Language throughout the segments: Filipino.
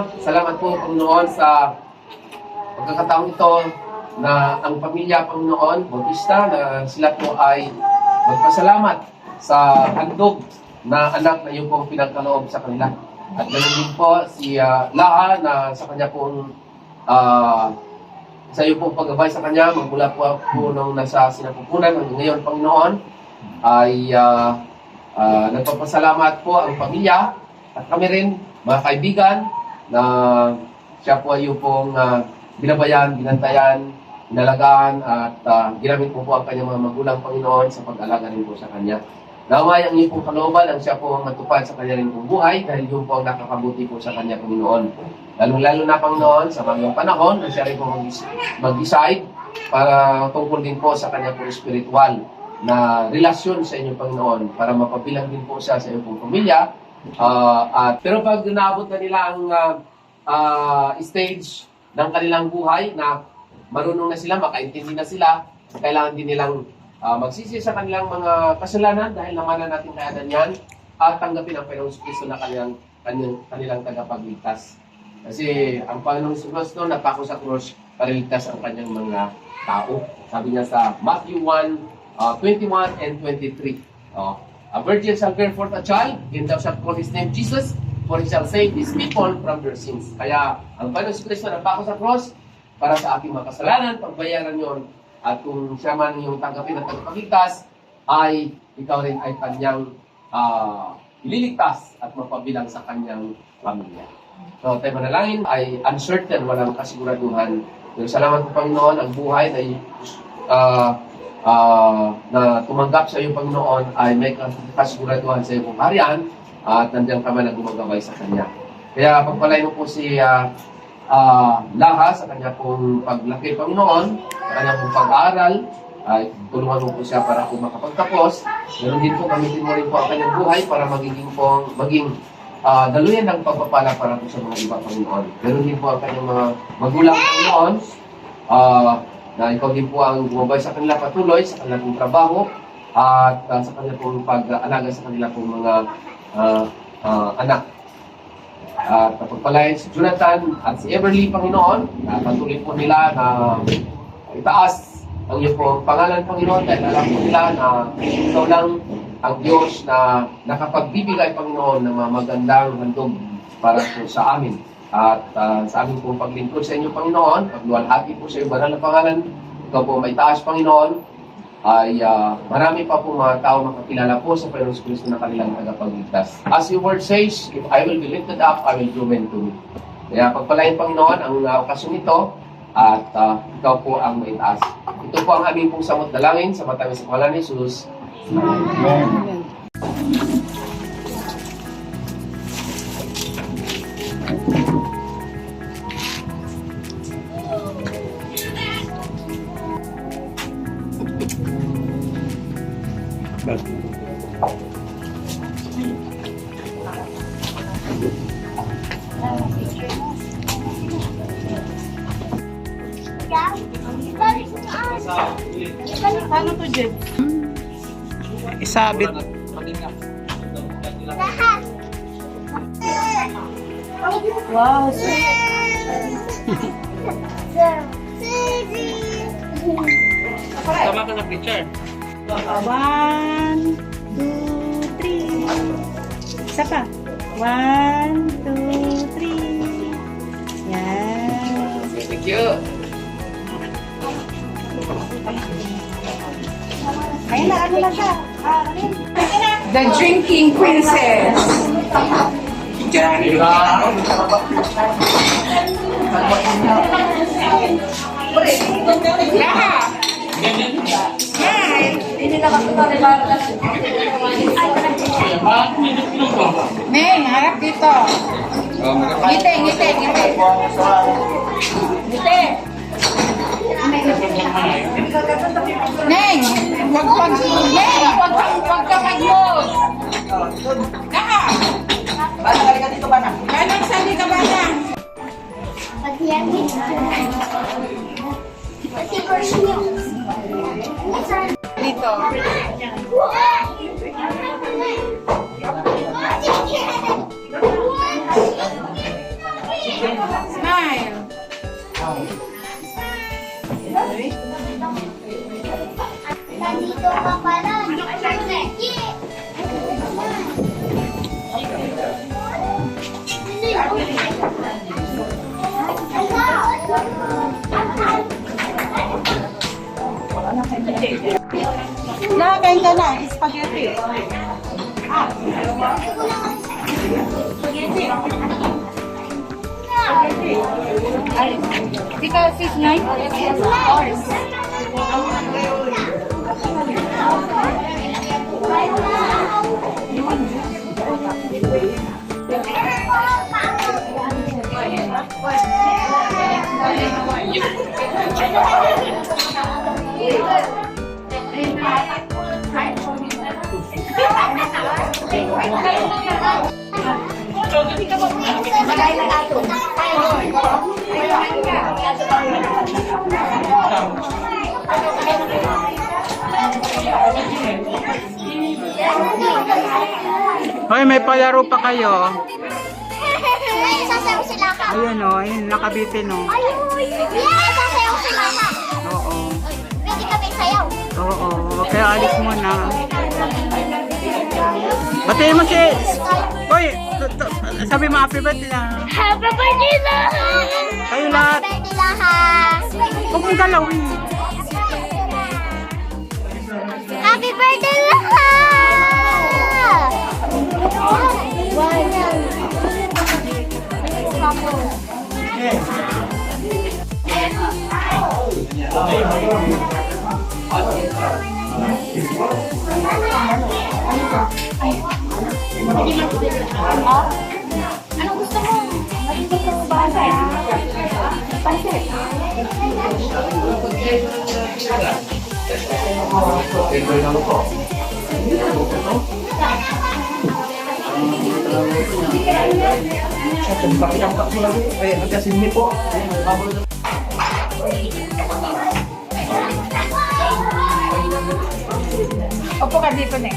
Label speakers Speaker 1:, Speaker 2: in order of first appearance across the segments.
Speaker 1: Salamat po, Panginoon, sa pagkakataong ito na ang pamilya, Panginoon, Bautista, na sila po ay magpasalamat sa handog na anak na iyo pong pinagkaloob sa kanila. At ganoon din po si Laha na sa kanya pong sa iyo pong paggabay sa kanya, magmula po nung nasa sinapupunan hanggang ngayon, Panginoon, ay nagpapasalamat po ang pamilya at kami rin, mga kaibigan, na siya po ay pong binabayan, binantayan, inalagaan at ginamit po ang kanyang mga magulang, Panginoon, sa pag-alaga rin po sa kanya. Naway ang iyong pong kalooban ang siya po ang matupad sa kanya rin pong buhay dahil yun po ang nakakabuti po sa kanya, Panginoon. Lalo-lalo na, Panginoon, sa mga panahon na siya rin po mag-decide para tungkol din po sa kanya po spiritual na relasyon sa inyong Panginoon para mapabilang din po siya sa inyong pong pamilya. Pero pag naabot na nila ang stage ng kanilang buhay na marunong na sila, makaintindi na sila, kailangan din nilang magsisi sa kanilang mga kasalanan dahil namanan natin kayanan yan at tanggapin ang Panginoong Kristo na kanilang tagapagligtas. Kasi ang Panginoong Kristo napako sa krus para ligtas ang kanyang mga tao. Sabi niya sa Matthew 1:21 and 23. A virgin shall bear forth a child, and thou shalt call his name Jesus, for he shall save his people from their sins. Kaya ang Panginoong Kristo napako sa krus para sa ating mga kasalanan, pagbayaran yon. At kung siya man yung tanggapin at tagapagligtas, ay ikaw rin ay kanyang ililigtas at mapabilang sa kanyang pamilya. So, tayo manalangin ay uncertain, walang kasiguraduhan. Pero salamat po, Panginoon, ang buhay na tumanggap sa iyo, Panginoon, ay may kasiguraduhan sa iyo kung harian at nandiyan ka man na gumagabay sa kanya. Kaya pagpalain mo po si Laha sa kanya pong paglaki, Panginoon, sa kanya pong pag-aaral, ay tulungan mo po siya para po makapagtapos. Meron din po, gamitin mo rin po ang kanyang buhay para maging daluyan ng pagpapala para po sa mga iba, Panginoon. Meron din po ang kanyang mga magulang, Panginoon, na ikaw din po ang gumabay sa kanila patuloy sa kanilang trabaho at sa kanilang pong pag-alaga sa kanilang pong mga anak. At pagpalain si Jonathan at si Everly, Panginoon, patuloy po nila na itaas ang iyong pong pangalan, Panginoon, dahil alam po nila na ikaw lang ang Diyos na nakapagbibigay, Panginoon, ng mga magandang handog para po sa amin. At sa aming pong paglingkod sa inyo, Panginoon, pagluwalhati po sa iyo banal na pangalan, ikaw po may taas, Panginoon, ay marami pa po mga tao makakilala po sa Panginoong Kristo na kanilang tagapagligtas. As your word says, if I will be lifted up, I will draw men to me. Kaya pagpalain, Panginoon, ang okasyon ito at ikaw po ang may taas. Ito po ang aming pong samot dalangin sa matamis sa pangalan ni Jesus. Amen.
Speaker 2: Paano to, Jed? Isabit. Wow,
Speaker 3: Tama ka na picture.
Speaker 2: 1, 2, 3. Isa pa. 1, 2, 3. Yan.
Speaker 1: Thank you.
Speaker 2: Ayun na, ano lang siya.
Speaker 4: The Drinking Princess.
Speaker 2: Neng, harap dito. Ngiti, ngiti, ngiti. Ngiti. Neng, wag ka mag-move. Naka.
Speaker 4: Balik ka dito ba na?
Speaker 2: Anong sali ka ba na? Dito. Smile.
Speaker 3: Nandito ka pala.
Speaker 4: Nakakain ka na, spaghetti.
Speaker 2: Because it's nice.
Speaker 5: Hoy, may palaro pa kayo.
Speaker 3: Ay, sasayaw sila ka.
Speaker 5: Ayun o, ayun, nakabitin o.
Speaker 3: Ayun. Yeah, sasayaw sila ka.
Speaker 5: Oo,
Speaker 3: Pwede kami sayaw.
Speaker 5: oo, kaya alis mo na. Batiin mo si... Hoy, sabi mo happy birthday lang.
Speaker 3: Happy birthday lahat.
Speaker 5: Kayo lahat.
Speaker 3: Happy birthday lahat.
Speaker 5: Huwag mong galawin.
Speaker 3: Happy birthday lahat. Ano gusto mo?
Speaker 1: Enjoy lang po.
Speaker 2: Opo ka dito, Neng.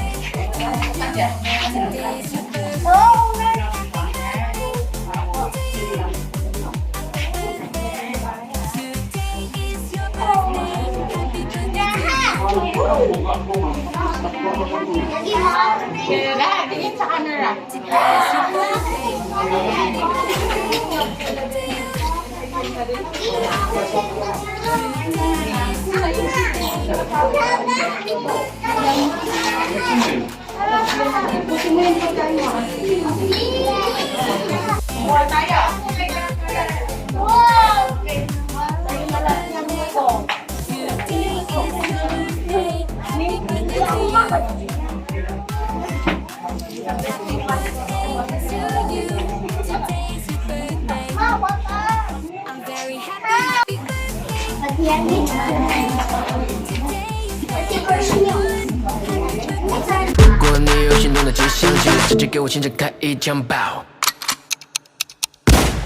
Speaker 2: Lahat, tingin sa camera.
Speaker 6: 如果你有心动的迹象，就直接给我亲自开一枪爆。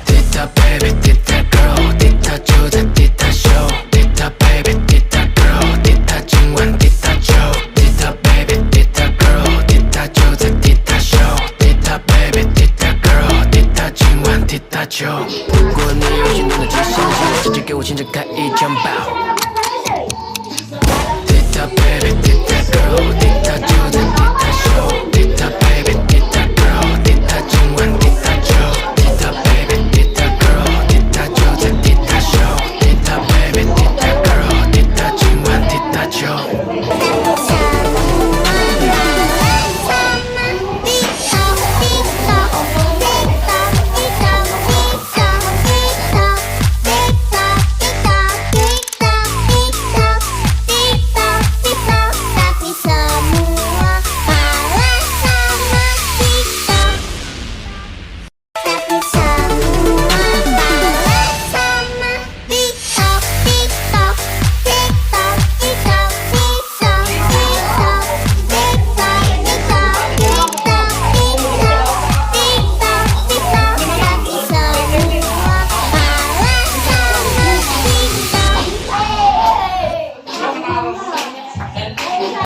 Speaker 6: 滴答 baby， 滴答 girl， 滴答就在滴答秀。滴答 baby， 滴答 girl， 滴答今晚滴答酒。滴答 baby， 滴答 girl， 滴答就在滴答秀。滴答 baby， 滴答 girl， 滴答今晚滴答酒。如果你有心动的迹象，就直接给我亲自开一枪爆。滴答 baby， 滴答 girl， 滴答。